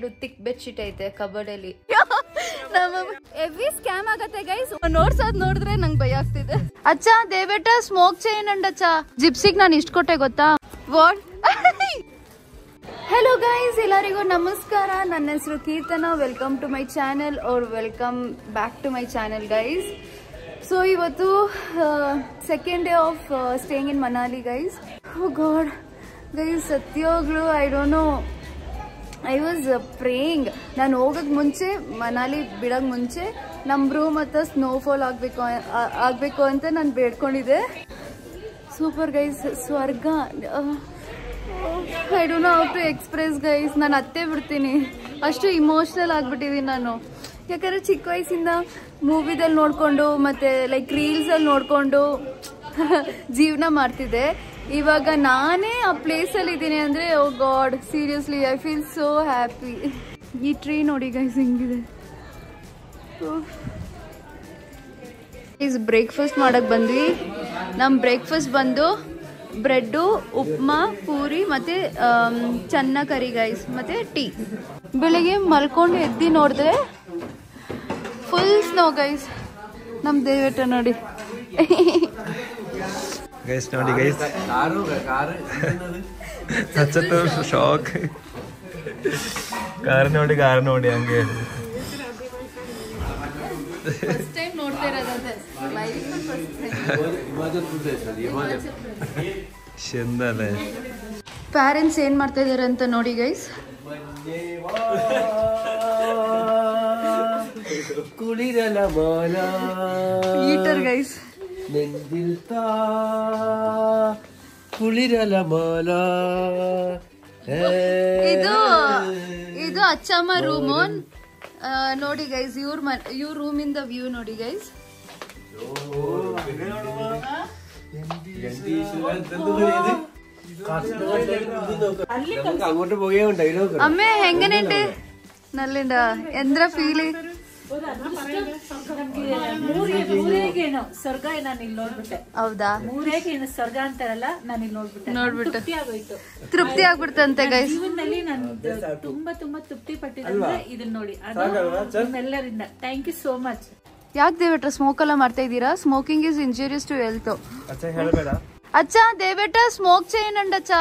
ತಿಕ್ bedsheet ಐತೆ cupboard ಅಲ್ಲಿ ಎವಿ scam ಆಗತ್ತೆ ಗೈಸ್. ನೋಡ್ಸೋದ್ ನೋಡಿದ್ರೆ ನಂಗೆ ಭಯ ಆಗ್ತಿದೆ. ಅಚ್ಚ ದೇವೇಟ ಸ್ಮೋಕ್ ಚೈನ್ ಅಚ್ಚ ಜಿಪ್ಸಿಗ್ ನಾನು ಇಷ್ಟ ಕೊಟ್ಟೆ ಗೊತ್ತಾ. ವಾಟ್ ಹೆಲೋ ಗೈಸ್, ಎಲ್ಲರಿಗೂ ನಮಸ್ಕಾರ. ನನ್ನ ಹೆಸರು Keerthana. Welcome to my channel or welcome back to my channel guys. So ಇವತ್ತು second day of staying in Manali guys. Oh god guys, ಸತ್ಯೋಗ್ಲು I don't know, I was praying. ನಾನು ಹೋಗಕ್ಕೆ ಮುಂಚೆ, ಮನಾಲಿ ಬಿಡೋಕ್ಕೆ ಮುಂಚೆ ನಮ್ಮ ರೂಮ್ ಹತ್ರ ಸ್ನೋಫಾಲ್ ಆಗಬೇಕು ಅಂತ ನಾನು ಬೇಡ್ಕೊಂಡಿದ್ದೆ. ಸೂಪರ್ ಗೈಸ್, ಸ್ವರ್ಗ. I don't know how to express guys. ನಾನು ಅತ್ತೇ ಬಿಡ್ತೀನಿ, ಅಷ್ಟು ಇಮೋಷ್ನಲ್ ಆಗಿಬಿಟ್ಟಿದ್ದೀನಿ ನಾನು. ಯಾಕಂದರೆ ಚಿಕ್ಕ ವಯಸ್ಸಿಂದ ಮೂವಿದಲ್ಲಿ ನೋಡಿಕೊಂಡು ಮತ್ತು ಲೈಕ್ ರೀಲ್ಸಲ್ಲಿ ನೋಡಿಕೊಂಡು ಜೀವನ ಮಾಡ್ತಿದ್ದೆ. ಇವಾಗ ನಾನೇ ಆ ಪ್ಲೇಸಲ್ಲಿ ಇದ್ದೀನಿ ಅಂದರೆ oh god, seriously I feel so happy. ಈ ಟ್ರೀ ನೋಡಿ ಗೈಸ್ ಹೆಂಗಿದೆ. ಬ್ರೇಕ್ಫಾಸ್ಟ್ ಮಾಡಕ್ಕೆ ಬಂದ್ವಿ. ನಮ್ಮ ಬ್ರೇಕ್ಫಾಸ್ಟ್ ಬಂದು ಬ್ರೆಡ್ಡು, ಉಪ್ಮಾ, ಪೂರಿ ಮತ್ತು ಚೆನ್ನ ಕರಿ ಗೈಸ್ ಮತ್ತು ಟೀ. ಬೆಳಿಗ್ಗೆ ಮಲ್ಕೊಂಡು ಎದ್ದು ನೋಡಿದ್ರೆ ಫುಲ್ ಸ್ನೋ ಗೈಸ್. ನಮ್ಮ ದೇವೇಟ ನೋಡಿ ಗೈಸ್, ನೋಡಿ ಗೈಸ್, ಶಾಕ್. ಕಾರ್ ನೋಡಿ ಹಂಗೆ ಪ್ಯಾರೆಂಟ್ಸ್ ಏನ್ ಮಾಡ್ತಾ ಇದಾರೆ ಅಂತ ನೋಡಿ ಗೈಸ್. Heater guys. ಇದು ಅಚ್ಚಮ್ಮ ರೂಮು ನೋಡಿ ಗೈಸ್. ಇವ್ರ ರೂಮ್ ಇಂದ ವ್ಯೂ ನೋಡಿ ಗೈಸ್. ಅಮ್ಮೆ ಹೆಂಗನೇಂಟಿ ನಲ್ಲಿಂದ ಎಂದ್ರ ಫೀಲ್ ಸ್ವರ್ಗ ನಾನು ಇಲ್ಲಿ ನೋಡ್ಬಿಟ್ಟೆ. ಹೌದಾ, ಮೂರೇಗೇನು ಸ್ವರ್ಗ ಅಂತಾರಲ್ಲ, ನಾನು ಇಲ್ಲಿ ನೋಡ್ಬಿಟ್ಟು ತೃಪ್ತಿ ಆಗ್ಬಿಡ್ತಂತೆ ಗೈಸ್. ಜೀವನದಲ್ಲಿ ನಾನು ತುಂಬಾ ತೃಪ್ತಿ ಪಟ್ಟಿದ್ರೆ ಇದನ್ನ ನೋಡಿ. ಅದು ನಿಮ್ಮೆಲ್ಲರಿಂದ ಥ್ಯಾಂಕ್ ಯು ಸೋ ಮಚ್. ಯಾಕೆ ದೇವೇಟ್ರ ಸ್ಮೋಕ್ ಎಲ್ಲ ಮಾಡ್ತಾ ಇದ್ದೀರಾ? Smoking is injurious to health. ಅಚ್ಚ ದೇವೇಟ ಸ್ಮೋಕ್ ಚೈನ್ ಅಚ್ಚ.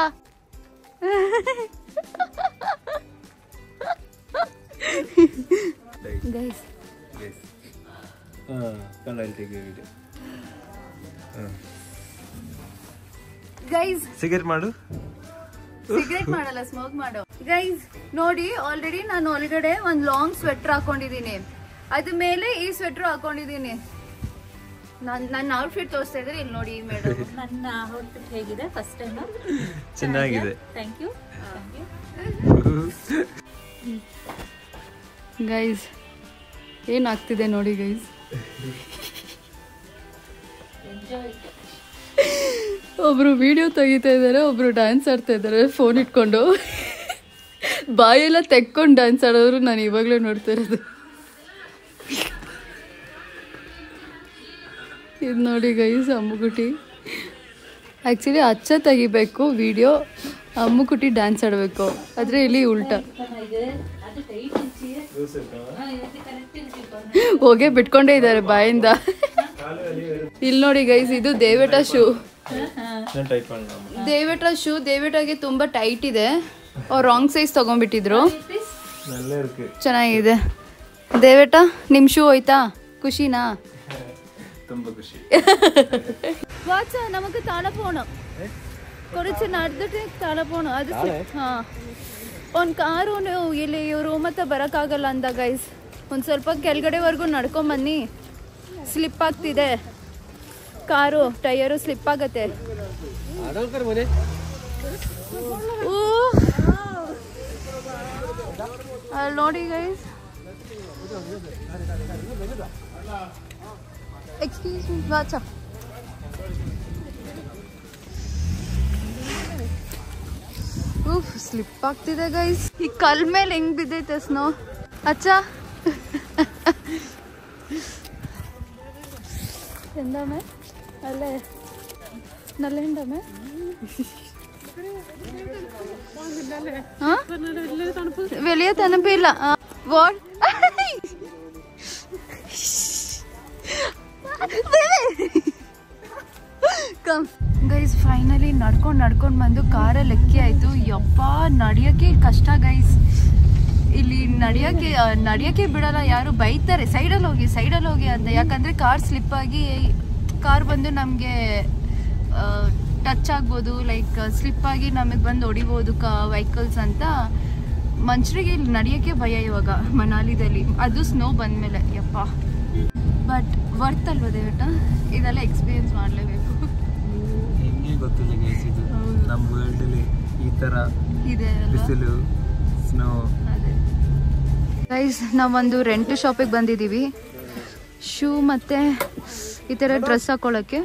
ಗೈಸ್ ಗೈಸ್ ಸಿಗರೇಟ್ ಮಾಡಲ್ಲ, ಸ್ಮೋಕ್ ಮಾಡು ಗೈಸ್. ನೋಡಿ ಆಲ್ರೆಡಿ ನಾನು ಒಳಗಡೆ ಒಂದ್ ಲಾಂಗ್ ಸ್ವೆಟರ್ ಹಾಕೊಂಡಿದೀನಿ, ಅದ ಮೇಲೆ ಈ ಸ್ವೆಟರ್ ಹಾಕೊಂಡಿದೀನಿ. ನನ್ನ ಔಟ್ಫಿಟ್ ತೋರಿಸ್ತಾ ಇದ್ರೆ ಇಲ್ಲಿ ನೋಡಿ ಮೇಡಮ್. ನನ್ನ ಔಟ್ಫಿಟ್ ಹೇಗಿದೆ? ಫಸ್ಟ್ ಟೈಮ್ ಚೆನ್ನಾಗಿದೆ. Thank you guys. ಏನಾಗ್ತಿದೆ ನೋಡಿ ಗೈಸ್. ಒಬ್ರು ವಿಡಿಯೋ ತೆಗಿತಾ ಇದಾರೆ, ಒಬ್ರು ಡ್ಯಾನ್ಸ್ ಆಡ್ತಾ ಇದಾರೆ ಫೋನ್ ಇಟ್ಕೊಂಡು. ಬಾಯೆಲ್ಲ ತೆಕ್ಕೊಂಡು ಡ್ಯಾನ್ಸ್ ಆಡೋರು ನಾನು ಇವಾಗಲೇ ನೋಡ್ತಾ ಇರೋದು. ಇದು ನೋಡಿ ಗೈಸ್, ಅಮ್ಮುಗುಟಿ. ಆ್ಯಕ್ಚುಲಿ ಅಚ್ಚ ತೆಗಿಬೇಕು ವಿಡಿಯೋ, ಅಮ್ಮುಗುಟಿ ಡ್ಯಾನ್ಸ್ ಆಡಬೇಕು, ಆದರೆ ಇಲ್ಲಿ ಉಲ್ಟಾ. ಹೋಗೇ ಬಿಟ್ಕೊಂಡೇ ಇದ್ದಾರೆ ಬಾಯಿಂದ. ಇಲ್ಲಿ ನೋಡಿ ಗೈಸ್, ಇದು ದೇವೇಟ ಶೂ. ದೇವೇಟ ಶೂ ದೇವೇಟಗೆ ತುಂಬಾ ಟೈಟ್ ಇದೆ. ಅವ್ರು ರಾಂಗ್ ಸೈಜ್ ತಗೊಂಡ್ಬಿಟ್ಟಿದ್ರು. ಚೆನ್ನಾಗಿದೆ. ದೇವೇಟ ನಿಮ್ ಶೂ ಹೋಯ್ತಾ? ಖುಷಿನಾ? ತುಂಬಾ ಖುಷಿ. വാച്ച നമുക്ക് താഴെ പോണം, കുറച്ച് നടന്നിട്ട് താഴെ പോണം. ಅದು ಒಂದು ಕಾರು ಇಲ್ಲಿ ರೂಮ್ ಹತ್ರ ಬರೋಕ್ಕಾಗಲ್ಲ ಅಂದ ಗೈಸ್. ಒಂದು ಸ್ವಲ್ಪ ಕೆಳಗಡೆವರೆಗೂ ನಡ್ಕೊಂಬನ್ನಿ, ಸ್ಲಿಪ್ ಆಗ್ತಿದೆ ಕಾರು, ಟೈರು ಸ್ಲಿಪ್ ಆಗತ್ತೆ. ಅಲ್ಲಿ ನೋಡಿ ಗೈಸ್. ಎಕ್ಸ್ಕ್ಯೂಸ್ ಮೀ ವಾಚ. ಸ್ಲಿಪ್ ಆಗ್ತಿದೆ ಗೈಸ್. ಈ ಕಲ್ ಮೇಲೆ ಹೆಂಗ್ ಬಿದ್ದೈತೆ ಸ್ನೋ. ಅಚ್ಚ ಎಂದಮ್ಮೆ ಅಲ್ಲೇ ನಲ್ಲೆಂಡಮ್ಮೆ വലിയ തണുപ്പില്ല. വാട്ട് ಗೈಸ್ ಫೈನಲಿ ನಡ್ಕೊಂಡು ಬಂದು ಕಾರಲ್ಲಿ ಎಕ್ಕಿ ಆಯ್ತು. ಯಪ್ಪ ನಡೆಯೋಕ್ಕೆ ಕಷ್ಟ ಗೈಸ್. ಇಲ್ಲಿ ನಡೆಯೋಕ್ಕೆ ಬಿಡಲ್ಲ, ಯಾರು ಬೈತಾರೆ ಸೈಡಲ್ಲಿ ಹೋಗಿ ಅಂತ. ಯಾಕಂದರೆ ಕಾರ್ ಸ್ಲಿಪ್ ಆಗಿ ಕಾರ್ ಬಂದು ನಮಗೆ ಟಚ್ ಆಗ್ಬೋದು, ಲೈಕ್ ಸ್ಲಿಪ್ ಆಗಿ ನಮಗೆ ಬಂದು ಹೊಡಿಬೋದು ವೆಹಿಕಲ್ಸ್ ಅಂತ. ಮನುಷ್ಯರಿಗೆ ಇಲ್ಲಿ ನಡೆಯೋಕ್ಕೆ ಭಯ ಇವಾಗ ಮನಾಲಿದಲ್ಲಿ, ಅದು ಸ್ನೋ ಬಂದಮೇಲೆ. ಯಪ್ಪ ಬಟ್ ವರ್ತ್ ಅಲ್ವ ದಯವಿಟ್ಟು ಇದೆಲ್ಲ ಎಕ್ಸ್ಪೀರಿಯನ್ಸ್ ಮಾಡಲೇಬೇಕು. ಹೆಂಗೆ ಗೊತ್ತಿಲ್ಲ ಗೈಸ್, ಇದು ನಮ್ಮ ವರ್ಲ್ಡ್ ಅಲ್ಲಿ ಈ ತರ ಇದೆ, ಬಿಸಿಲು ಸ್ನೋ. ಗೈಸ್ ನಾವೊಂದು ರೆಂಟ್ ಶಾಪಿಗೆ ಬಂದಿದ್ದೀವಿ, ಶೂ ಮತ್ತೆ ಈ ಥರ ಡ್ರೆಸ್ ಹಾಕೊಳ್ಳೋಕ್ಕೆ.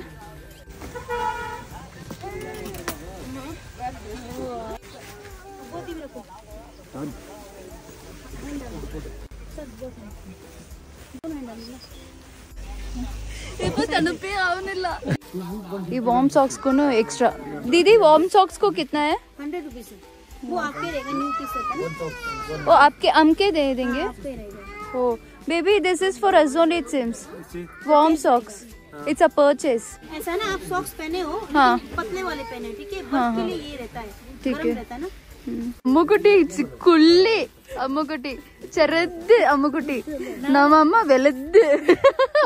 ये वार्म सॉक्स को ना एक्स्ट्रा दीदी, वार्म सॉक्स को कितना है? 100 रुपीज। वो आपके रहेगा, न्यू पीस होता है ना, वो आपके हमके दे देंगे। Oh baby this is for us only, it seems warm socks, it's a purchase. ऐसा ना आप सॉक्स पहने हो, हाँ पतले वाले पहने, ठीक है? बर्फ के लिए ये रहता है, ठीक है रहता है ना। ಅಮ್ಮುಗುಟಿ ಚಿಕ್ಕುಳ್ಳಿ ಅಮ್ಮುಗುಟಿ ಚೆರದ್ದು ಅಮ್ಮುಗುಟಿ. ನಮ್ಮಮ್ಮ ಬೆಳೆದ್ದು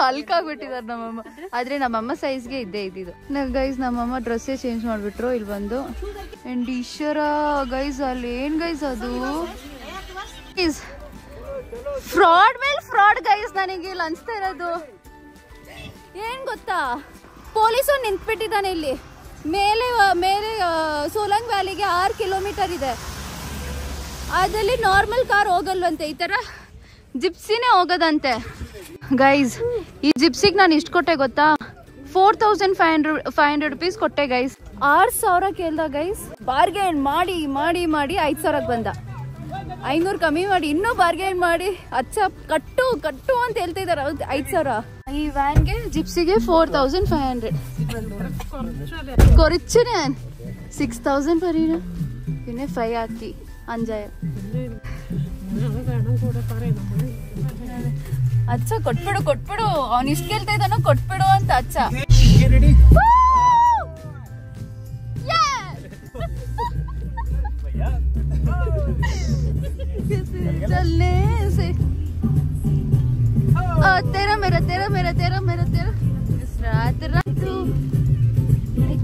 ಹಲ್ಕಾಗ್ಬಿಟ್ಟಿದಾರೆ ನಮ್ಮಮ್ಮ. ಆದ್ರೆ ನಮ್ಮಮ್ಮ ಸೈಜ್ಗೆ ಇದ್ದೇ ಇದ್ದಿದ್ದು. ಗೈಸ್ ನಮ್ಮಮ್ಮ ಡ್ರೆಸ್ಸೇ ಚೇಂಜ್ ಮಾಡ್ಬಿಟ್ರು ಇಲ್ಲಿ ಬಂದು. ಅಂಡ್ ಈಶ್ವರ ಗೈಸ್ ಅಲ್ಲಿ ಏನ್ ಗೈಸ್ ಅದು ಫ್ರಾಡ್ ಮೇಲೆ ಫ್ರಾಡ್ ಗೈಸ್. ನನಗೆ ಇಲ್ಲಿ ಅನ್ಸ್ತಾ ಇರೋದು ಏನ್ ಗೊತ್ತಾ, ಪೊಲೀಸು ನಿಂತ್ಬಿಟ್ಟಿದ್ದಾನೆ ಇಲ್ಲಿ ಮೇಲೆ ಸೋಲಂಗ್ ವ್ಯಾಲಿಗೆ 6 ಕಿಲೋಮೀಟರ್ ಇದೆ. ಅದರಲ್ಲಿ ನಾರ್ಮಲ್ ಕಾರ್ ಹೋಗಲ್ವಂತೆ, ಈ ಥರ ಜಿಪ್ಸಿನೇ ಹೋಗೋದಂತೆ. ಗೈಸ್ ಈ ಜಿಪ್ಸಿಗೆ ನಾನು ಇಷ್ಟು ಕೊಟ್ಟೆ ಗೊತ್ತಾ, 4500 rupees ಕೊಟ್ಟೆ ಗೈಸ್. 6000 ಕೇಳ್ದ ಗೈಸ್. ಬಾರ್ಗೇನ್ ಮಾಡಿ ಮಾಡಿ ಮಾಡಿ 5000ಕ್ಕೆ ಬಂದ. 500 ಕಮ್ಮಿ ಮಾಡಿ ಇನ್ನೂ ಬಾರ್ಗೇನ್ ಮಾಡಿ ಅಚ್ಚ ಕಟ್ಟು കട്ടു ಅಂತ ಹೇಳ್ತಾ ಇದಾರೆ. 5000 ഈ വാൻಗೆ ജിപ്സിಗೆ 4500 കുറച്ച് ഞാൻ 6000 പറയണ പിന്നെ 5 ആക്കി 5000. ಅಚ್ಚ ಕೊಟ್ಬಿಡು ಅವ್ನು ಇಷ್ಟು ಕೇಳ್ತಾ ಇದ್ದಾನೋ ಕೊಟ್ಬಿಡು ಅಂತ. ಅಚ್ಚ चलने से तेरा मेरा रात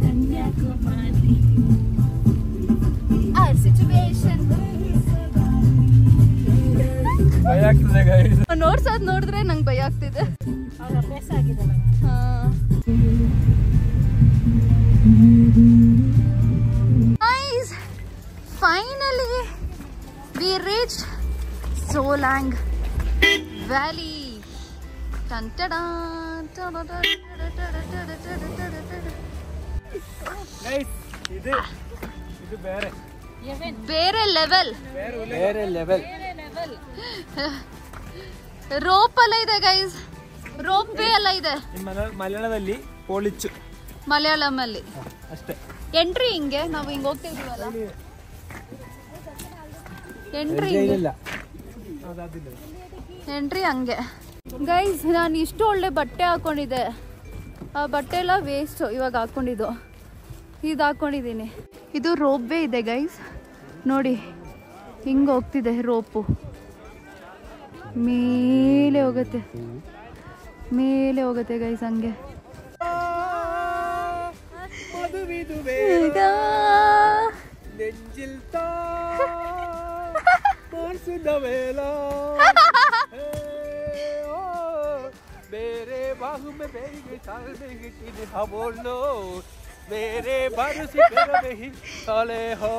कन्याकुमारी सिचुएशन ಭಯ ಆಗ್ತದೆ ಗೈಸ್. ನೋಡಿದ್ರೆ ನಂಗೆ ಭಯ ಆಗ್ತಿದೆ. Finally we reached Solang Valley. ಇದು ಬೇರೆ ಲೆವೆಲ್. ರೋಪ್ ಎಲ್ಲ ಇದೆ ಗೈಸ್, ರೋಪ್ ವೇ ಎಲ್ಲ ಇದೆ. ಮಲಯಾಳದಲ್ಲಿ ಪೋಳಿಚ್ಚು, ಮಲಯಾಳಂ ಅಲ್ಲಿ ಅಷ್ಟೇ. ಎಂಟ್ರಿ ಹಿಂಗೆ ನಾವು ಹಿಂಗೆ ಹೋಗ್ತಾ ಇದೀವಲ್ಲ, ಎಂಟ್ರಿ ಹಂಗೆ ಗೈಸ್. ನಾನು ಇಷ್ಟು ಒಳ್ಳೆ ಬಟ್ಟೆ ಹಾಕೊಂಡಿದ್ದೆ, ಆ ಬಟ್ಟೆ ಎಲ್ಲ ವೇಸ್ಟ್. ಇವಾಗ ಹಾಕೊಂಡಿದ್ದು ಇದು ಹಾಕೊಂಡಿದ್ದೀನಿ. ಇದು ರೋಪ್ ವೇ ಇದೆ ಗೈಸ್, ನೋಡಿ ಹಿಂಗೆ ಹೋಗ್ತಿದೆ ರೋಪು. ಮೇಲೆ ಹೋಗುತ್ತೆ ಗೈಸ್ ಹಂಗೆ. मेरे बाहु में मेरी साल में गिटी बोलो, मेरे बारुसी पर नहीं साले हो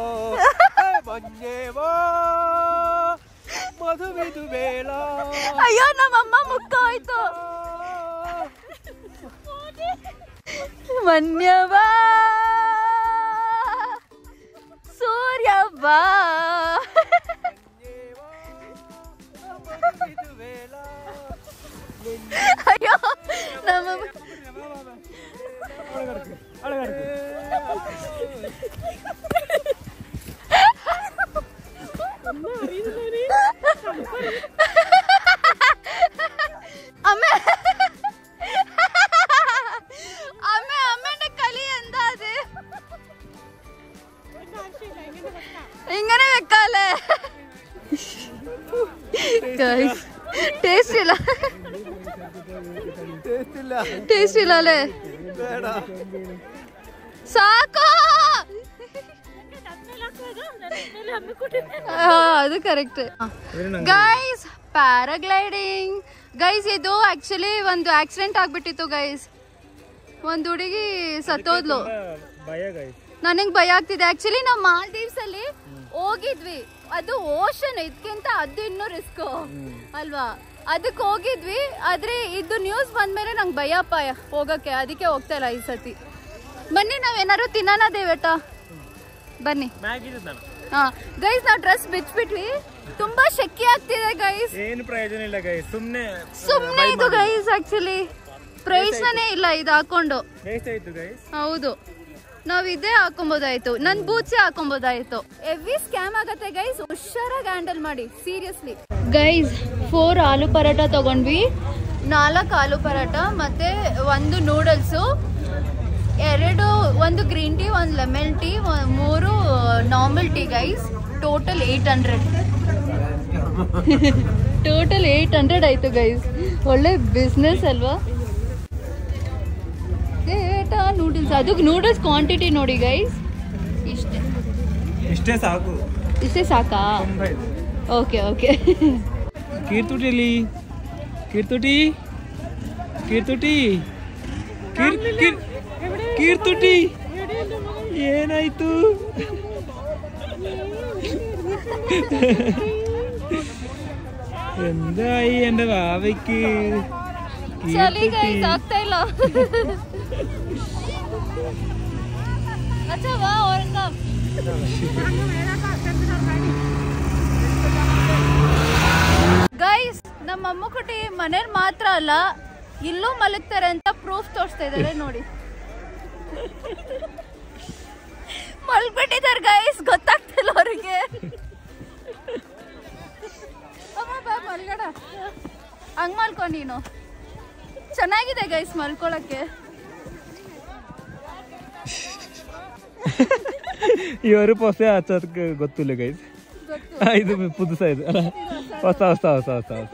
बन्नेवा ಮಧುವಿದು ಬೇಳ. ಅಯ್ಯೋ ನಮ್ಮಮ್ಮ ಮುಕ್ಕ ಹೋಯ್ತು. ಮನ್ಯವಾ ಸೂರ್ಯವ್ವಾ ಅಯ್ಯೋ ನಮ್ಮಮ್ಮ ಅಮ್ಮೆ ಅಮ್ಮೆ ಅಮ್ಮನ ಕಲಿ ಎಂದ ಅದು ಹಿಂಗನೆ വെക്കാലേ ಗೈಸ್ ಟೇಸ್ಟ್ ಇಲ್ಲ ಟೇಸ್ಟ್ ಇಲ್ಲ ಅಲ್ಲೇ ಸಾಕು ಅದು ಕರೆಕ್ಟ್ ಗೈಸ್ ಪ್ಯಾರಾಗ್ಲೈಡಿಂಗ್ ಗೈಸ್ ಇದು ಆಕ್ಚುಲಿ ಒಂದು ಆಕ್ಸಿಡೆಂಟ್ ಆಗ್ಬಿಟ್ಟಿತ್ತು ಗೈಸ್ ಒಂದು ಹುಡುಗಿ ಸತ್ತೋದ್ಲು ನನಗೆ ಭಯ ಆಗ್ತಿದೆ ಆಕ್ಚುಲಿ ನಾವು ಮಾಲ್ದೀವ್ಸ್ ಅಲ್ಲಿ ಹೋಗಿದ್ವಿ ಅದು ಓಷನ್ ಇದಕ್ಕಿಂತ ಅದು ಇನ್ನೂ ರಿಸ್ಕ್ ಅಲ್ವಾ ಅದಕ್ಕೆ ಹೋಗಿದ್ವಿ ಆದ್ರೆ ಇದು ನ್ಯೂಸ್ ಬಂದ್ಮೇಲೆ ನಂಗೆ ಭಯಪ್ಪ ಹೋಗಕ್ಕೆ ಅದಕ್ಕೆ ಹೋಗ್ತಾ ಇಲ್ಲ ಈ ಸತಿ ಬನ್ನಿ ನಾವೇನಾದ್ರು ತಿನ್ನೋಣ ದೇವೇಟ ಬನ್ನಿ ಹಾ ಗೈಸ್ ನಾವು ಡ್ರೆಸ್ ಬಿಚ್ಬಿಟ್ವಿ ತುಂಬಾ ಶೆಕೆ ಆಗ್ತಿದೆ ಗೈಸ್ ಏನು ಪ್ರಯೋಜನ ಇಲ್ಲ ಗೈಸ್ ಸುಮ್ನೆ ಇದು ಗೈಸ್ ಆಕ್ಚುಲಿ ಪ್ರಯೋಜನನೇ ಇಲ್ಲ ಇದು ಹಾಕೊಂಡು ಹೌದು ನಾವ್ ಇದೇ ಹಾಕೊಂಬೋದಾಯ್ತು ನನ್ ಬೂಟ್ಸೇ ಹಾಕೊಂಬೋದಾಯ್ತು ಎವ್ರಿ ಸ್ಕ್ಯಾಮ್ ಆಗತ್ತೆ ಗೈಸ್ ಹುಷಾರಾಗಿ ಹ್ಯಾಂಡಲ್ ಮಾಡಿ ಸೀರಿಯಸ್ಲಿ ಗೈಸ್ 4 ಆಲೂ ಪರಾಟ ತಗೊಂಡ್ವಿ 4 ಆಲೂ ಪರಾಟ ಮತ್ತೆ 1 ನೂಡಲ್ಸು 2 ಒಂದು green tea 1 lemon tea 3 normal tea guys total 800 total 800 ಆಯ್ತು ಗೈಸ್ ಒಳ್ಳೆ ಬಿಸ್ನೆಸ್ ಅಲ್ವಾ ನೂಡಲ್ಸ್ ಅದು ನೂಡಲ್ಸ್ ಕ್ವಾಂಟಿಟಿ ನೋಡಿ ಗೈಸ್ ಇಷ್ಟೇ ಸಾಕು ಇಷ್ಟೇ ಸಾಕಾ ಓಕೆ ಓಕೆ ಕೀರ್ತುಟಿಲಿ ಕೀರ್ತುಟಿ ಕೀರ್ತುಟಿ ಕೀರ್ತುಟಿ ಏನಾಯ್ತು എന്തായി എന്റെ വാവയ്ക്ക് ചളി ഗൈസ് ಆಗ್ತಾ ಇಲ್ಲ अच्छा वाह औरंगाबाद ಗೈಸ್ ನಮ್ಮ ಅಮ್ಮಕುಟಿ ಮನೇಲಿ ಮಾತ್ರ ಅಲ್ಲ ಇಲ್ಲೂ ಮಲಗ್ತಾರೆ ಅಂತ ಪ್ರೂಫ್ ತೋರಿಸ್ತಾ ಇದ್ದಾರೆ ನೋಡಿ ಮಲ್ಬಿಟ್ಟಿದ್ದಾರೆ ಗೈಸ್ ಗೊತ್ತಾಗ್ತಿಲ್ಲ ಅವರಿಗೆ ಮಲ್ಗಡ ಹಂಗ್ ಮಲ್ಕೊ ನೀನು ಚೆನ್ನಾಗಿದೆ ಗೈಸ್ ಮಲ್ಕೊಳಕ್ಕೆ ಇವರು ಹೊಸ ಹಚ್ಚೋದಕ್ಕೆ ಗೊತ್ತಿಲ್ಲ ಗೈಸ್ ಇದು ಪುದುಸ ಇದು ಹೊಸ ಹೊಸ ಹೊಸ ಹೊಸ ಹೊಸ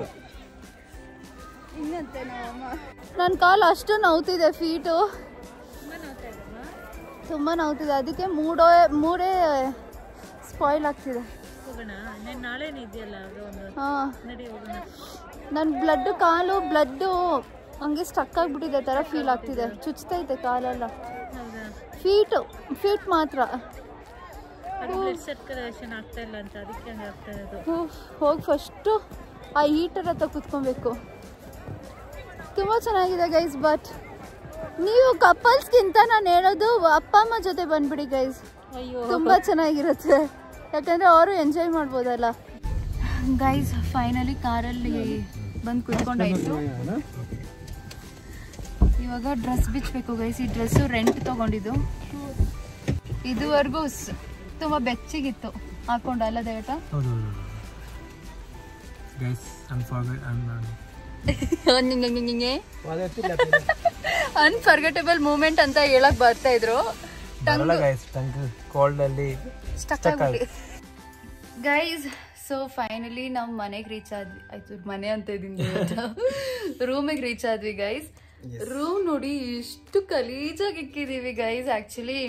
ನನ್ನ ಕಾಲು ಅಷ್ಟು ನೋವ್ತಿದೆ ಫೀಟು ತುಂಬಾ ನೋವ್ತಿದೆ ಅದಕ್ಕೆ ಮೂಡೇ ಸ್ಪಾಯ್ಲ್ ಆಗ್ತಿದೆ ನನ್ನ ಬ್ಲಡ್ ಕಾಲು ಬ್ಲಡ್ ಹಂಗೆ ಸ್ಟಕ್ ಆಗ್ಬಿಟ್ಟಿದೆ ತರ ಫೀಲ್ ಆಗ್ತಿದೆ ಚುಚ್ತೈತೆ ಕಾಲೆಲ್ಲ ಫೀಟ್ ಮಾತ್ರ ಹೋಗಿ ಫಸ್ಟು ಆ ಹೀಟರ್ ಹತ್ರ ಕುತ್ಕೊಬೇಕು ತುಂಬಾ ಚೆನ್ನಾಗಿದೆ ಗೈಸ್ ಬಟ್ ನೀವು ಕಪಲ್ಸ್ಗಿಂತ ನಾನು ಹೇಳೋದು ಅಪ್ಪ ಅಮ್ಮ ಜೊತೆ ಬಂದ್ಬಿಡಿ ಗೈಸ್ ತುಂಬಾ ಚೆನ್ನಾಗಿರುತ್ತೆ ಯಾಕಂದ್ರೆ ಅವರು ಎಂಜಾಯ್ ಮಾಡ್ಬೋದಲ್ಲ ಗೈಸ್ ಫೈನಲಿ ಕಾರಲ್ಲಿ ಬಂದು ಕುತ್ಕೊಂಡಾಯ್ತು ಇವಾಗ ಡ್ರೆಸ್ ಬಿಚ್ಚಬೇಕು ಗೈಸ್ ಈ ಡ್ರೆಸ್ಸು ರೆಂಟ್ ತಗೊಂಡಿದ್ದು ಇದುವರೆಗೂ ತುಂಬಾ ಬೆಚ್ಚಗಿತ್ತು ಹಾಕೊಂಡಲ್ಲ ದೇವಟ ಅನ್ಫರ್ಗೆಟಬಲ್ ಮೂಮೆಂಟ್ ಅಂತ ಹೇಳಕ್ ಬರ್ತಾ ಇದ್ರು ಗೈಸ್ ಸೊ ಫೈನಲಿ ನಾವು ಮನೆಗೆ ರೀಚ್ ಆದ್ವಿ ಆಯ್ತು ಮನೆ ಅಂತ ಇದ್ದೀನಿ ರೂಮಿಗೆ ರೀಚ್ ಆದ್ವಿ ಗೈಸ್ ರೂಮ್ ನೋಡಿ ಎಷ್ಟು ಗಲೀಜಾಗಿ ಇಕ್ಕಿದೀವಿ ಗೈಸ್ ಆಕ್ಚುಲಿ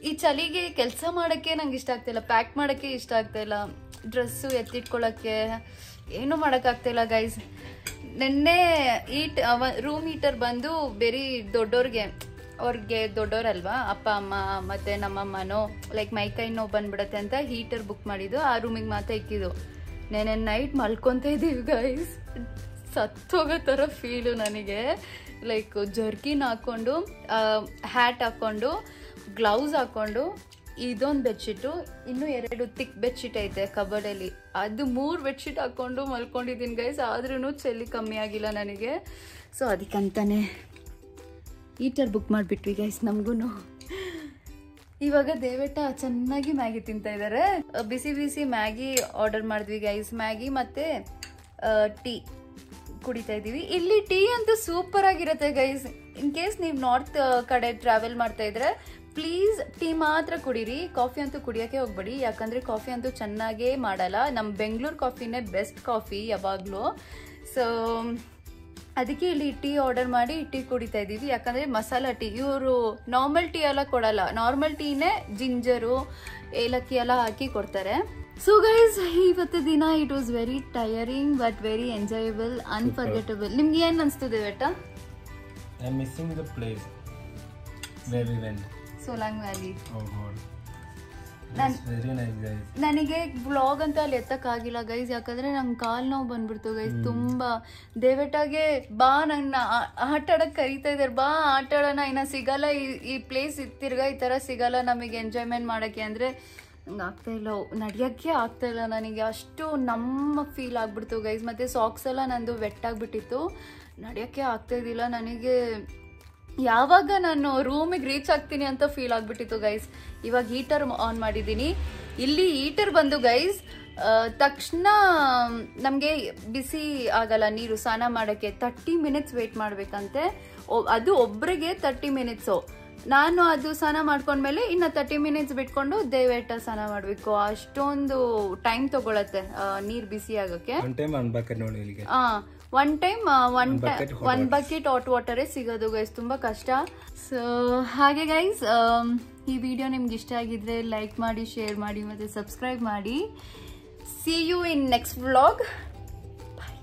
ಈ ಚಳಿಗೆ ಕೆಲಸ ಮಾಡಕ್ಕೆ ನಂಗೆ ಇಷ್ಟ ಆಗ್ತಿಲ್ಲ ಪ್ಯಾಕ್ ಮಾಡಕ್ಕೆ ಇಷ್ಟ ಆಗ್ತಾ ಇಲ್ಲ ಡ್ರೆಸ್ಸು ಎತ್ತಿಟ್ಕೊಳ್ಳೋಕ್ಕೆ ಏನೂ ಮಾಡೋಕ್ಕಾಗ್ತಿಲ್ಲ ಗೈಸ್ ನೆನ್ನೆ ರೂಮ್ ಹೀಟರ್ ಬಂದು ಬೇರೆ ದೊಡ್ಡೋರ್ಗೆ ಅವ್ರಿಗೆ ದೊಡ್ಡೋರಲ್ವಾ ಅಪ್ಪ ಅಮ್ಮ ಮತ್ತು ನಮ್ಮಮ್ಮನೋ ಲೈಕ್ ಮೈಕೈ ನೋವು ಬಂದ್ಬಿಡತ್ತೆ ಅಂತ ಹೀಟರ್ ಬುಕ್ ಮಾಡಿದ್ದು ಆ ರೂಮಿಗೆ ಮಾತ್ರ ಇಕ್ಕಿದ್ದು ನೆನ್ನೆ ನೈಟ್ ಮಲ್ಕೊತಾ ಇದ್ದೀವಿ ಗೈಸ್ ಸತ್ತೋಗೋ ಥರ ಫೀಲು ನನಗೆ ಲೈಕ್ ಜರ್ಕಿನ್ ಹಾಕ್ಕೊಂಡು ಹ್ಯಾಟ್ ಹಾಕ್ಕೊಂಡು ಗ್ಲೌಸ್ ಹಾಕ್ಕೊಂಡು ಇದೊಂದು ಬೆಡ್ಶೀಟು ಇನ್ನೂ 2 ತಿಕ್ ಬೆಡ್ಶೀಟ್ ಐತೆ ಕಬರ್ಡಲ್ಲಿ ಅದು 3 ಬೆಡ್ಶೀಟ್ ಹಾಕ್ಕೊಂಡು ಮಲ್ಕೊಂಡಿದ್ದೀನಿ ಗೈಸ್ ಆದ್ರೂ ಚಳಿ ಕಮ್ಮಿ ಆಗಿಲ್ಲ ನನಗೆ ಸೊ ಅದಕ್ಕಂತಾನೆ ಹೀಟರ್ ಬುಕ್ ಮಾಡಿಬಿಟ್ವಿ ಗೈಸ್ ನಮಗೂ ಇವಾಗ ದೇವೇಟ ಚೆನ್ನಾಗಿ ಮ್ಯಾಗಿ ತಿಂತಾ ಇದಾರೆ. ಬಿಸಿ ಬಿಸಿ ಮ್ಯಾಗಿ ಆರ್ಡರ್ ಮಾಡಿದ್ವಿ ಗೈಸ್. ಮ್ಯಾಗಿ ಮತ್ತೆ ಟೀ ಕುಡಿತಾ ಇದೀವಿ. ಇಲ್ಲಿ ಟೀ ಅಂತೂ ಸೂಪರ್ ಆಗಿರುತ್ತೆ ಗೈಸ್. ಇನ್ ಕೇಸ್ ನೀವು ನಾರ್ತ್ ಕಡೆ ಟ್ರಾವೆಲ್ ಮಾಡ್ತಾ ಇದ್ರೆ ಪ್ಲೀಸ್ ಟೀ ಮಾತ್ರ ಕುಡೀರಿ. ಕಾಫಿ ಅಂತೂ ಕುಡಿಯೋಕೆ ಹೋಗ್ಬೇಡಿ, ಯಾಕಂದ್ರೆ ಕಾಫಿ ಅಂತೂ ಚೆನ್ನಾಗೇ ಮಾಡಲ್ಲ. ನಮ್ಮ ಬೆಂಗಳೂರು ಕಾಫಿನೇ ಬೆಸ್ಟ್ ಕಾಫಿ ಯಾವಾಗಲೂ. ಸೊ ಅದಕ್ಕೆ ಇಲ್ಲಿ ಟೀ ಆರ್ಡರ್ ಮಾಡಿ ಟೀ ಕುಡಿತಾ ಇದ್ದೀವಿ. ಯಾಕಂದರೆ ಮಸಾಲ ಟೀ, ಇವರು ನಾರ್ಮಲ್ ಟೀ ಎಲ್ಲ ಕೊಡಲ್ಲ. ನಾರ್ಮಲ್ ಟೀನೇ ಜಿಂಜರು ಏಲಕ್ಕಿ ಎಲ್ಲ ಹಾಕಿ ಕೊಡ್ತಾರೆ. ಸೊ ಗೈಸ್, ಇವತ್ತು ದಿನ it was very tiring but very enjoyable, unforgettable. ನಿಮ್ಗೆ ಏನು ಅನಿಸ್ತದೆ ಬೇಟಾ? I am missing the place where we went. Solang valley. Oh god, very nice guys. ನನಗೆ ವ್ಲಾಗ್ ಅಂತ ಅಲ್ಲಿ ಎತ್ತಕ್ಕಾಗಿಲ್ಲ ಗೈಸ್, ಯಾಕಂದ್ರೆ ನಂಗೆ ಕಾಲು ನೋವು ಬಂದ್ಬಿಡ್ತು ಗೈಸ್ ತುಂಬಾ. ದೇವೇಟಾಗೆ ಬಾ ನನ್ನ ಆಟ ಆಡಕ್ ಕರೀತಾ ಇದಾರೆ, ಬಾ ಆಟ ಆಡೋಣ, ಇನ್ನ ಸಿಗಲ್ಲ ಈ ಪ್ಲೇಸ್ ತಿರ್ಗಾ ಈ ತರ ಸಿಗಲ್ಲ ನಮಗೆ ಎಂಜಾಯ್ಮೆಂಟ್ ಮಾಡಕ್ಕೆ. ಅಂದ್ರೆ ನಂಗೆ ಆಗ್ತಾ ಇಲ್ಲ, ನಡೆಯೋಕ್ಕೆ ಆಗ್ತಾ ಇಲ್ಲ ನನಗೆ, ಅಷ್ಟು ನಮ್ಮ ಫೀಲ್ ಆಗ್ಬಿಡ್ತು ಗೈಸ್. ಮತ್ತೆ ಸಾಕ್ಸ್ ಎಲ್ಲ ನಂದು ವೆಟ್ ಆಗಿಬಿಟ್ಟಿತ್ತು, ನಡೆಯೋಕ್ಕೆ ಆಗ್ತಾ ಇದ್ದಿಲ್ಲ ನನಗೆ. ಯಾವಾಗ ನಾನು ರೂಮಿಗೆ ರೀಚ್ ಆಗ್ತೀನಿ ಅಂತ ಫೀಲ್ ಆಗ್ಬಿಟ್ಟಿತ್ತು ಗೈಸ್. ಇವಾಗ ಹೀಟರ್ ಆನ್ ಮಾಡಿದ್ದೀನಿ. ಇಲ್ಲಿ ಹೀಟರ್ ಬಂದು ಗೈಸ್ ತಕ್ಷಣ ನಮಗೆ ಬಿಸಿ ಆಗಲ್ಲ ನೀರು ಸ್ನಾನ ಮಾಡೋಕ್ಕೆ. 30 ಮಿನಿಟ್ಸ್ ವೇಟ್ ಮಾಡಬೇಕಂತೆ, ಅದು ಒಬ್ಬರಿಗೆ 30 ಮಿನಿಟ್ಸು. ನಾನು ಅದು ಸ್ನಾನ ಮಾಡ್ಕೊಂಡ್ಮೇಲೆ ಇನ್ನು 30 ಮಿನಿಟ್ಸ್ ಬಿಟ್ಕೊಂಡು ದೇವೇಟ ಸ್ನಾನ ಮಾಡಬೇಕು. ಅಷ್ಟೊಂದು ಟೈಮ್ ತಗೊಳತ್ತೆ ನೀರು ಬಿಸಿ ಆಗೋಕ್ಕೆ. One time one bucket hot ವಾಟರೇ ಸಿಗೋದು ಗೈಸ್, ತುಂಬಾ ಕಷ್ಟ. ಸೊ ಹಾಗೆ ಗೈಸ್, ಈ ವಿಡಿಯೋ ನಿಮ್ಗೆ ಇಷ್ಟ ಆಗಿದ್ರೆ ಲೈಕ್ ಮಾಡಿ, ಶೇರ್ ಮಾಡಿ ಮತ್ತೆ ಸಬ್ಸ್ಕ್ರೈಬ್ ಮಾಡಿ. See you in next vlog. Bye.